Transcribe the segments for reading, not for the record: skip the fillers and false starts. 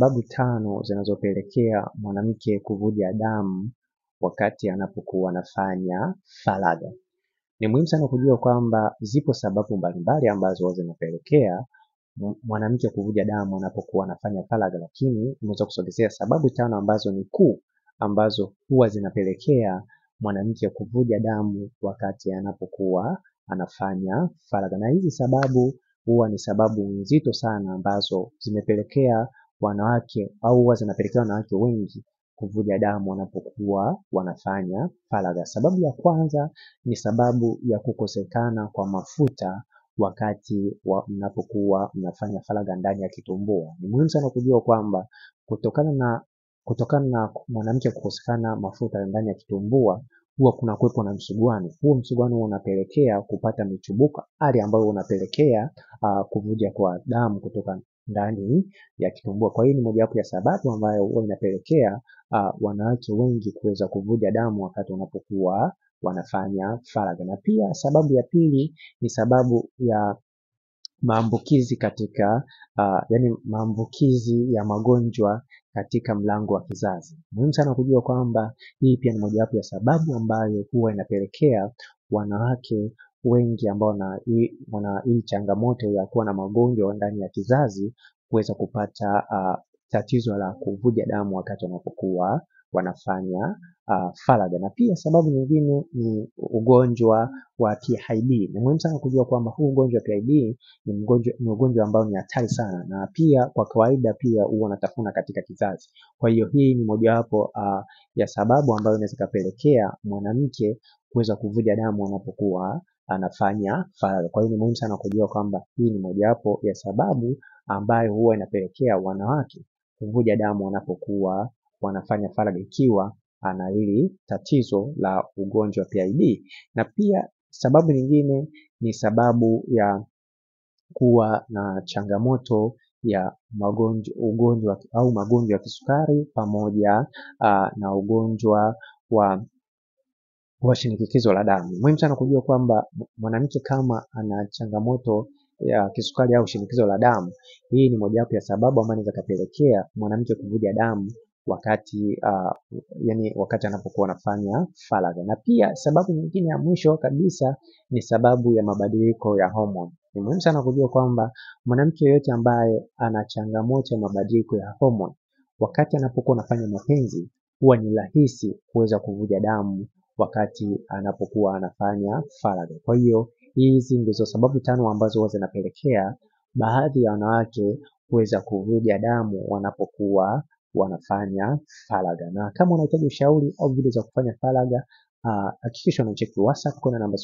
Sababu 5 zinazopelekea mwanamke kuvuja damu wakati anapokuwa anafanya faraga. Ni muhimu sana kujua kwamba zipo sababu mbalimbali ambazo zinapelekea mwanamke kuvuja damu anapokuwa anafanya faraga, lakini nimeweza kusogezea sababu 5 ambazo ni kuu ambazo huwa zinapelekea mwanamke kuvuja damu wakati anapokuwa anafanya faraga. Na hizi sababu huwa ni sababu nzito sana ambazo zimepelekea wanawake au huwa zinapelekea wanawake wengi kuvuja damu wanapokuwa wanafanya faraga. Sababu ya kwanza ni sababu ya kukosekana kwa mafuta wakati mnapokuwa mnafanya faraga ndani ya kitumbua. Ni muhimu sana kujua kwamba kutokana na mwanamke kukosekana mafuta ndani ya kitumbua, huwa kuna kuwepo na msuguano. Huo msuguano unapelekea kupata michubuko, hali ambayo unapelekea kuvuja kwa damu kutoka ndani ya kitumbua. Kwa hiyo ni mojawapo ya sababu ambayo huwa inapelekea wanawake wengi kuweza kuvuja damu wakati wanapokuwa wanafanya faraga. Na pia sababu ya pili ni sababu ya maambukizi katika maambukizi ya magonjwa katika mlango wa kizazi. Muhimu sana kujua kwamba hii pia ni mojawapo ya sababu ambayo huwa inapelekea wanawake wengi ambao wana hii changamoto ya kuwa na magonjwa ndani ya kizazi kuweza kupata tatizo la kuvuja damu wakati wanapokuwa wanafanya faraga. Na pia sababu nyingine ni ugonjwa wa PID. Ni muhimu sana kujua kwamba huu ugonjwa wa PID ni ugonjwa ambao ni hatari sana, na pia kwa kawaida pia huwa unatafuna katika kizazi. Kwa hiyo hii ni mojawapo ya sababu ambayo inaweza kupelekea mwanamke kuweza kuvuja damu anapokuwa anafanya faraga. Kwa hiyo ni muhimu sana kujua kwamba hii ni mojawapo ya sababu ambayo huwa inapelekea wanawake kuvuja damu wanapokuwa wanafanya faraga, ikiwa ana hili tatizo la ugonjwa wa PID. Na pia sababu nyingine ni sababu ya kuwa na changamoto ya magonjwa ya kisukari pamoja na ugonjwa wa shinikizo la damu. Muhimu sana kujua kwamba mwanamke kama ana changamoto ya kisukari au shinikizo la damu, hii ni mojawapo ya sababu ambayo inaweza kupelekea mwanamke kuvuja damu wakati anapokuwa anafanya faraga. Na pia sababu nyingine ya mwisho kabisa ni sababu ya mabadiliko ya homoni. Ni muhimu sana kujua kwamba mwanamke yeyote ambaye ana changamoto ya mabadiliko ya homoni, wakati anapokuwa anafanya mapenzi, huwa ni rahisi kuweza kuvuja damu wakati anapokuwa anafanya faraga. Kwa hiyo hizi ndizo sababu 5 ambazo huwa zinapelekea baadhi ya wanawake kuweza kuvuja damu wanapokuwa wanafanya faraga. Na kama unahitaji ushauri au video za kufanya faraga, hakikisha unacheki WhatsApp kwa namba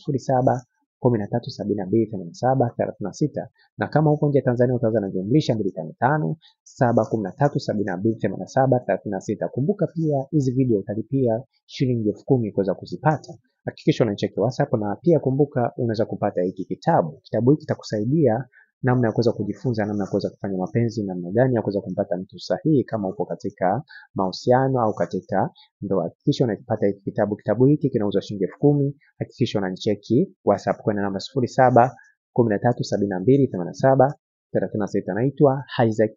0713728736. Na kama uko nje ya Tanzania utaanza na jumlisha 255 713728736. Kumbuka pia hizi video utalipia shilingi 10,000 kuweza kuzipata. Hakikisha unacheki WhatsApp, na pia kumbuka unaweza kupata hiki kitabu. Kitabu hiki kitakusaidia namna ya kuweza kujifunza namna ya kuweza kufanya mapenzi, namna gani ya kuweza kumpata mtu sahihi kama uko katika mahusiano au katika ndoa. Hakikisha unakipata hiki kitabu. Kitabu hiki kinauzwa shilingi 10,000. Hakikisha unanicheki WhatsApp kwa namba 0713728736. Naitwa Isaac.